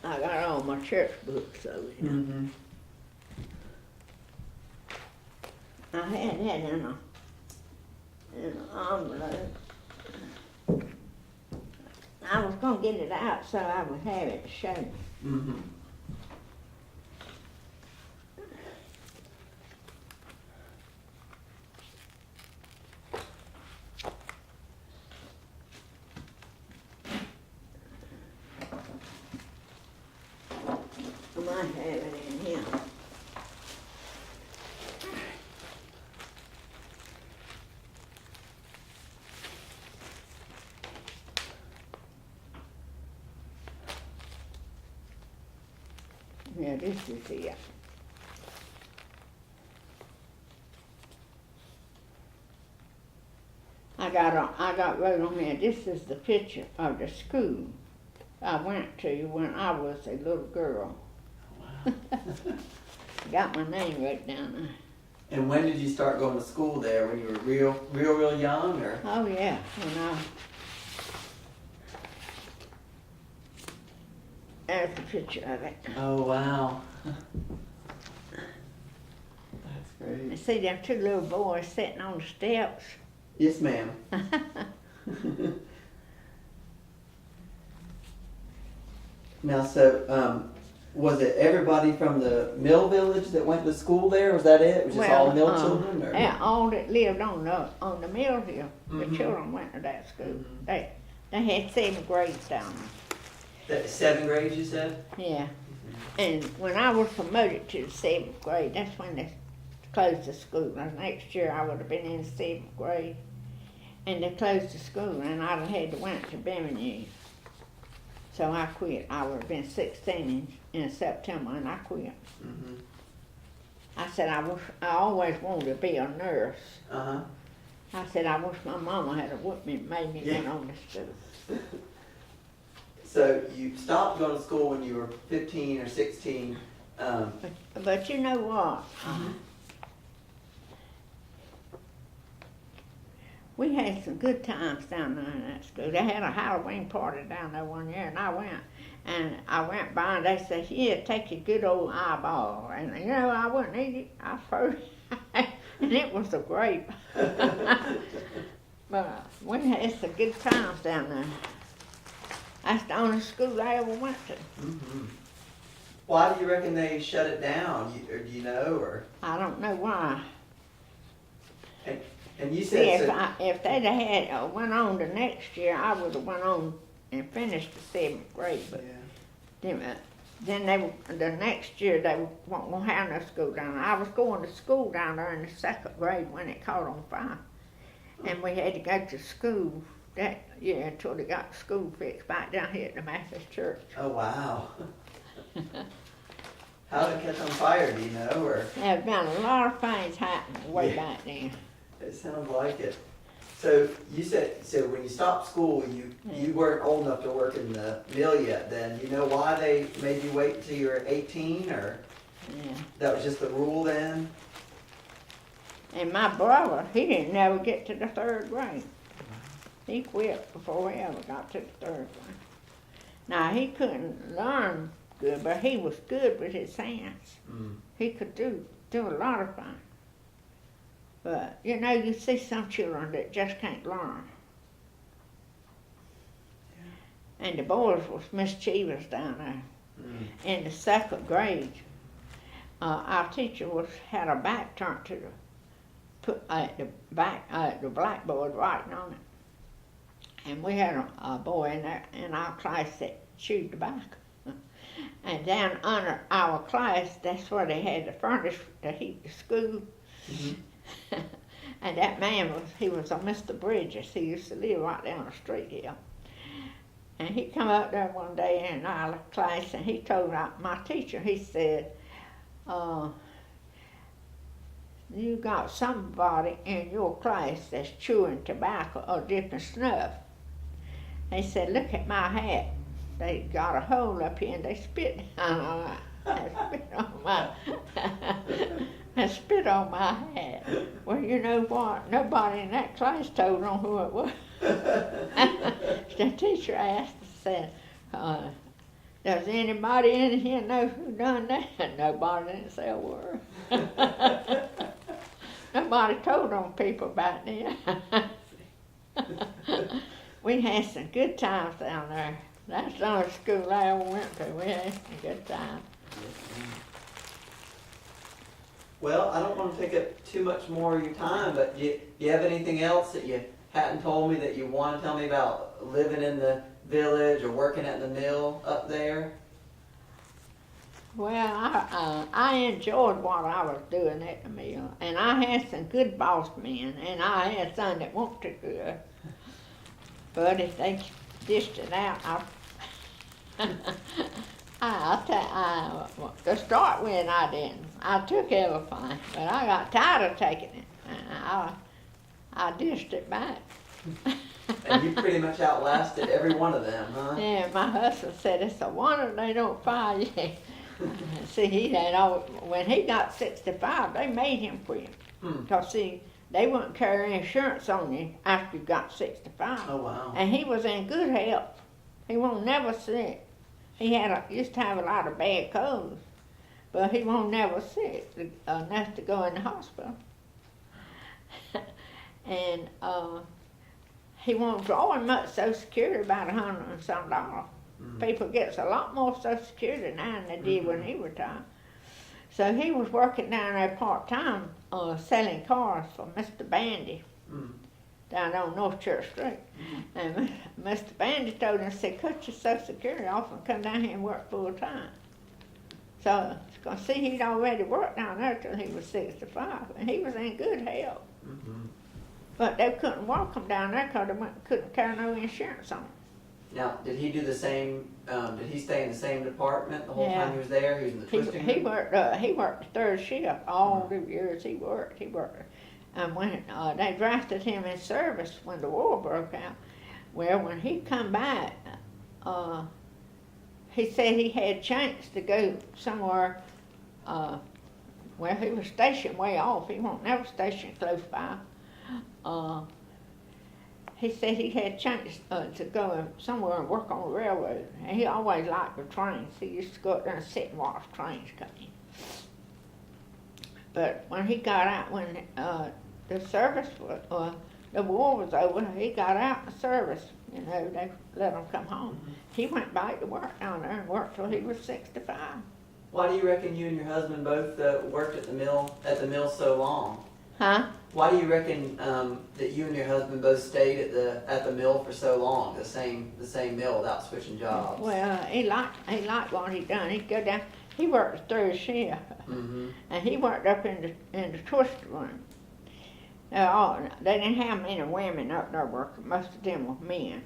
I got all my church books over here. Mm-hmm. I had that in an envelope. I was gonna get it out so I would have it to show you. Mm-hmm. I might have it in here. Yeah, this is it. I got wrote on here, this is the picture of the school I went to when I was a little girl. Wow. Got my name wrote down there. And when did you start going to school there? When you were real young, or? Oh yeah, when there's a picture of it. Oh wow. That's You great. see them two little boys sitting on the steps. Yes, ma'am. Now, so was it everybody from the mill village that went to school there? Was that it? It was just all mill children, or? Yeah, all that lived on the mill hill. Mhm. The children went to that school. Mhm. They had 7th grades down That 7th grade, you said? there. Yeah. And when I was promoted to the 7th grade, that's when they closed the school. Now, next year I would have been in the 7th grade. And they closed the school, and I'd have had to went to Birmingham. So I quit. I would have been 16 in September, and I quit. Mm-hmm. I said I always wanted to be a nurse. Uh-huh. I said I wish my mama had whooped me and made me Yeah. go on to school. So you stopped going to school when you were 15 or 16. But you know what? We had some good times down there in that school. They had a Halloween party down there one year, and I went by, and they said, "Here, take your good old eyeball." And you know, I wouldn't eat it. I froze, and it was a grape. But we had some good times down there. That's the only school I ever went to. Mm-hmm. Why do you reckon they shut it down? Or do you know, or? I don't know why. And you See, said if they'd have had went on the next year, I would have went on and finished the 7th grade. But yeah. then the next year they weren't gonna have no school down there. I was going to school down there in the 2nd grade when it caught on fire, and we had to go to school that year until they got the school fixed back down here at the Methodist Church. Oh wow. How did it catch on fire? Do you know, or? There's been a lot of things happening way Yeah. back then. It sounds like it. So you said when you stopped school, you weren't old enough to work in the mill yet. Then you know why they made you wait until you were 18, or Yeah. that was just the rule then? And my brother, he didn't never get to the 3rd grade. He quit before he ever got to the 3rd grade. Now, he couldn't learn good, but he was good with his hands. Mm. He could do a lot of things. But, you know, you see some children that just can't learn. And the boys was mischievous down there. Mm. In the 2nd grade, our teacher had her back turned to the blackboard writing on it. And we had a boy in our class that chewed tobacco. And down under our class, that's where they had the furnace to heat the school. Mm-hmm. And that man he was a Mr. Bridges. He used to live right down the street here. And he come up there one day in our class, and he told my teacher, he said, you got somebody in your class that's chewing tobacco or dipping snuff. He said, look at my hat. They got a hole up here and they spit on my hat. Well, you know what? Nobody in that class told them who it was. The teacher asked, said, does anybody in here know who done that? Nobody didn't say a word. Nobody told them people about that. We had some good times down there. That's the only school I ever went to. We had some good times. Well, I don't want to take up too much more of your time, but do you have anything else that you hadn't told me that you want to tell me about living in the village or working at the mill up there? Well, I enjoyed what I was doing at the mill, and I had some good boss men, and I had some that weren't too good. But if they dished it out, to start with, I didn't. I took everything, but I got tired of taking it, and I dished it back. And you pretty much outlasted every one of them, huh? Yeah, my husband said, it's a wonder they don't fire you. See, when he got 65, they made him quit. Because, see, they wouldn't carry insurance on you after you got 65. Oh, wow. And he was in good health. He won't never sick. He used to have a lot of bad colds, but he won't never sick enough to go in the hospital. And he won't draw much Social Security, about $100 and some. People gets a lot more Social Security now than they did when he retired. So he was working down there part-time selling cars for Mr. Bandy down on North Church Street. And Mr. Bandy told him, said, cut your Social Security off and come down here and work full-time. So, see, he'd already worked down there till he was 65, and he was in good health. But they couldn't work him down there because they couldn't carry no insurance on him. Now, did he do the same, did he stay in the same department the whole time he was there? He was in the twisting room? He worked the third shift all the years he worked. And when they drafted him in service when the war broke out, well, when he come back, he said he had a chance to go somewhere. Well, he was stationed way off. He wasn't never stationed close by. He said he had a chance to go somewhere and work on the railroad. And he always liked the trains. He used to go up there and sit and watch trains come in. But when he got out, when the service was, the war was over, he got out of service. You know, they let him come home. He went back to work down there and worked till he was 65. Why do you reckon you and your husband both worked at the mill so long? Huh? Why do you reckon that you and your husband both stayed at the mill for so long, the same mill, without switching jobs? Well, he liked what he done. He'd go down. He worked the third shift, and he worked up in the twister room. They didn't have many women up there working. Most of them were men.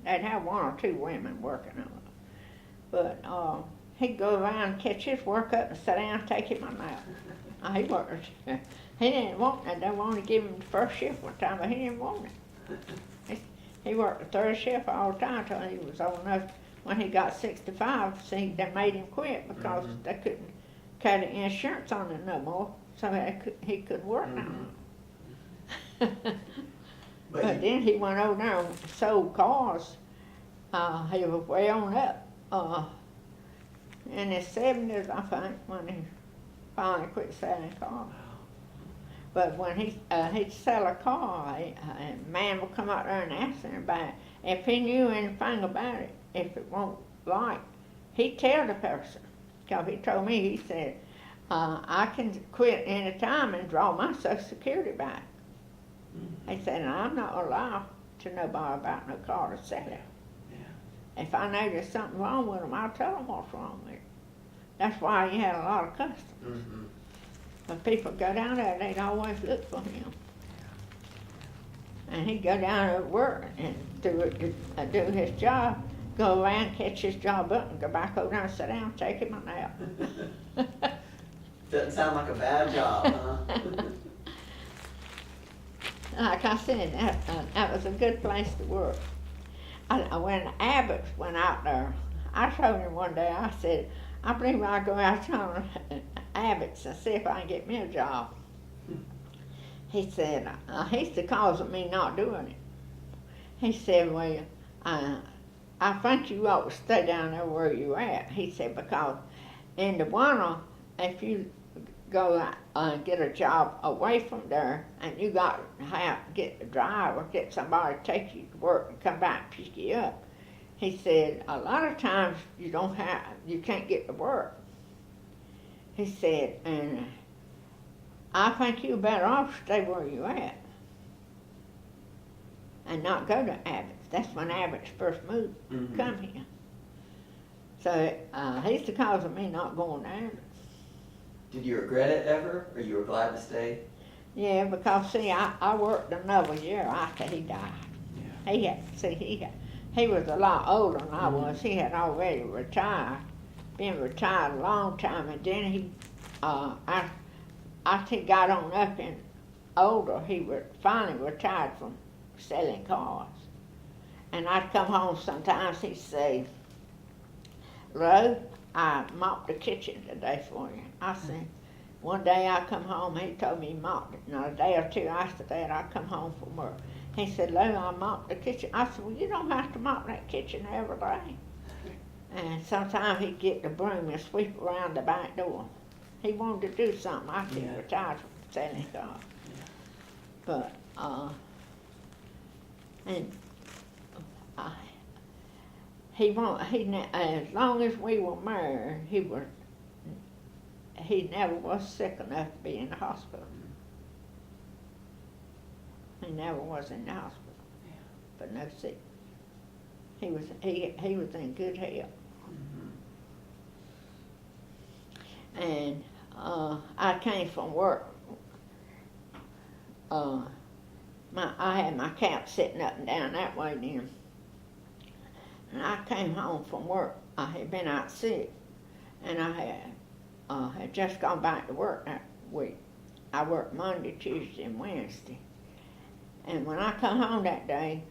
They'd have one or two women working on it. But he'd go around and catch his work up and sit down and take him a nap. He worked. He didn't want it. They wanted to give him the first shift one time, but he didn't want it. He worked the third shift all the time until he was old enough. When he got 65, see, they made him quit because they couldn't carry the insurance on him no more, so he couldn't work now. But then he went over there and sold cars. He was way on up. In his 70s, I think, when he finally quit selling cars. But when he'd sell a car, a man would come out there and ask him about it. If he knew anything about it, if it won't right, he'd tell the person. Because he told me, he said, I can quit any time and draw my Social Security back. He said, and I'm not allowed to nobody about no car to sell it. Yeah. If I know there's something wrong with them, I'll tell them what's wrong with it. That's why he had a lot of customers. Mm-hmm. When people go down there, they'd always look for him. And he'd go down there to work and do his job, go around, catch his job up, and go back over there and sit down and take him a nap. Doesn't sound like a bad job, huh? Like I said, that was a good place to work. When Abbott's went out there, I told him one day, I said, I believe I'll go out to Abbott's and see if I can get me a job. He said, he's the cause of me not doing it. He said, well, I think you ought to stay down there where you at. He said, because in the winter, if you go get a job away from there and you got to get a driver, get somebody to take you to work and come back and pick you up. He said, a lot of times you can't get to work. He said, and I think you're better off stay where you at and not go to Abbott's. That's when Abbott's first moved, come here. So he's the cause of me not going to Abbott's. Did you regret it ever, or you were glad to stay? Yeah, because see, I worked another year after he died. Yeah. He was a lot older than I was. He had already retired, been retired a long time, and then he, after he got on up and older, he finally retired from selling cars. And I'd come home sometimes, he'd say, Ro, I mopped the kitchen today for you. I said, one day I come home, he told me he mopped it. Now a day or two after that, I come home from work. He said, Lou, I mopped the kitchen. I said, well, you don't have to mop that kitchen every day. And sometimes he'd get the broom and sweep around the back door. He wanted to do something after he retired from selling cars. But, as long as we were married, he never was sick enough to be in the hospital. He never was in the hospital, but no sick. He was in good health. And I came from work. I had my cap sitting up and down that way then. And I came home from work. I had been out sick, and I had just gone back to work that week. I worked Monday, Tuesday, and Wednesday. And when I come home that day,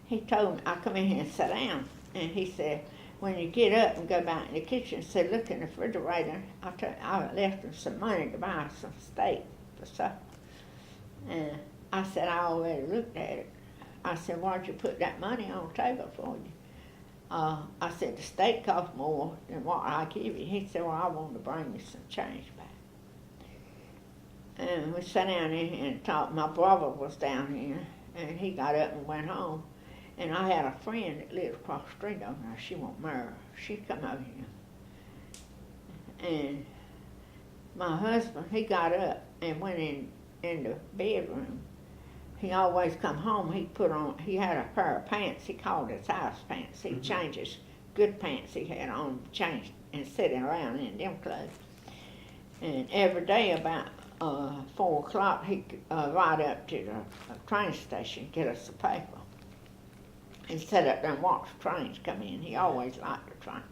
he told me, I come in here and sat down, and he said, when you get up and go back in the kitchen, said, look in the refrigerator. I left him some money to buy some steak for supper. And I said, I already looked at it. I said, why'd you put that money on the table for you? I said, the steak cost more than what I give you. He said, well, I wanted to bring you some change back. And we sat down in here and talked. My brother was down here, and he got up and went home. And I had a friend that lived across the street over there. She wasn't married. She come over here. And my husband, he got up and went in the bedroom. He always come home, he had a pair of pants, he called his house pants. He'd change his good pants he had on, changed and sitting around in them clothes. And every day about 4 o'clock, he'd ride up to the train station, get us a paper, and sit up there and watch the trains come in. He always liked the train.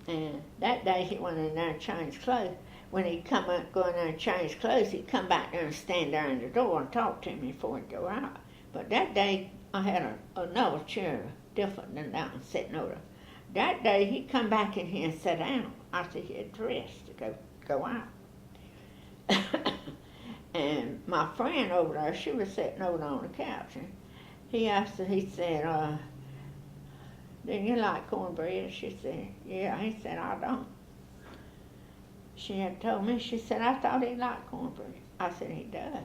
And that day he went in there and changed clothes. When he'd come up, go in there and change clothes, he'd come back there and stand there in the door and talk to me before he'd go out. But that day, I had another chair different than that one sitting over. That day, he'd come back in here and sit down after he had dressed to go out. And my friend over there, she was sitting over there on the couch. And he asked her, he said, do you like cornbread? She said, yeah. He said, I don't. She had told me, she said, I thought he liked cornbread. I said, he does.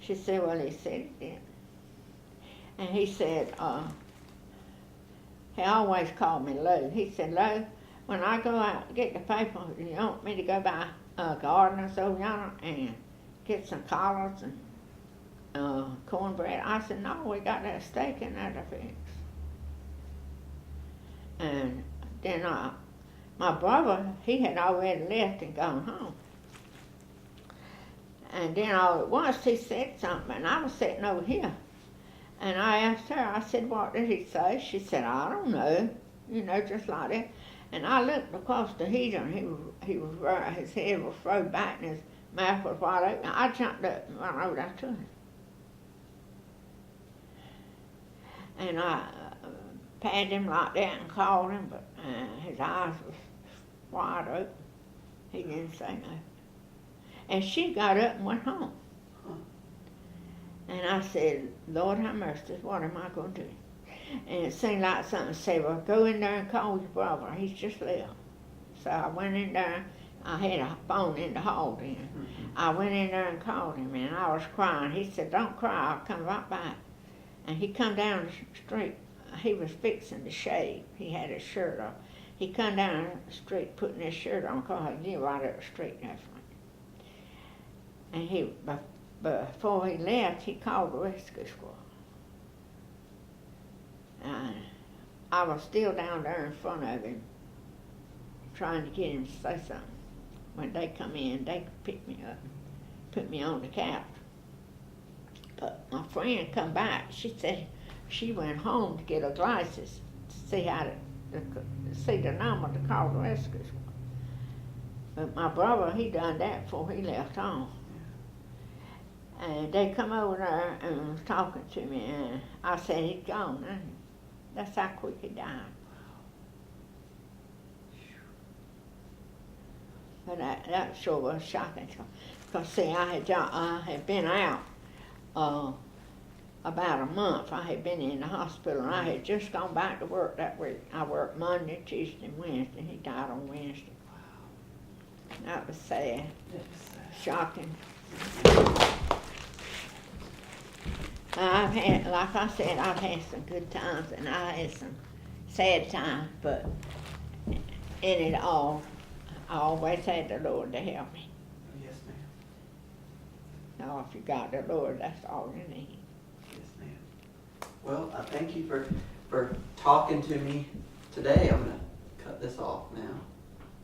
She said, well, he said he did. And he said, he always called me Lou. He said, Lou, when I go out to get the paper, you want me to go by Gardner's over yonder and get some collars cornbread. I said, no, we got that steak in there to fix. And then my brother, he had already left and gone home. And then all at once he said something, and I was sitting over here. And I asked her, I said, what did he say? She said, I don't know, just like that. And I looked across the heater, and his head was thrown back, and his mouth was wide open. I jumped up and went over there to him. And I patted him like that and called him, but his eyes was wide open. He didn't say nothing. And she got up and went home. And I said, Lord have mercy, what am I going to do? And it seemed like something said, well, go in there and call your brother. He's just left. So I went in there. I had a phone in the hall then. Mm-hmm. I went in there and called him, and I was crying. He said, don't cry, I'll come right back. And he come down the street. He was fixing to shave. He had his shirt off. He come down the street putting his shirt on because he lived right up the street there from me. And before he left, he called the rescue squad. And I was still down there in front of him, trying to get him to say something. When they come in, they picked me up, put me on the couch. But my friend come back. She said she went home to get her glasses to see how to see the number to call the rescue squad. But my brother, he done that before he left home. And they come over there and was talking to me, and I said he's gone. And that's how quick he died. But that sure was shocking. Because see, I had been out about a month. I had been in the hospital, and I had just gone back to work that week. I worked Monday, Tuesday, and Wednesday. He died on Wednesday. Wow. That was sad. That was sad. Shocking. I've had, like I said, I've had some good times, and I had some sad times, but in it all, I always had the Lord to help me. Yes, ma'am. Now, if you got the Lord, that's all you need. Yes, ma'am. Well, I thank you for talking to me today. I'm going to cut this off now.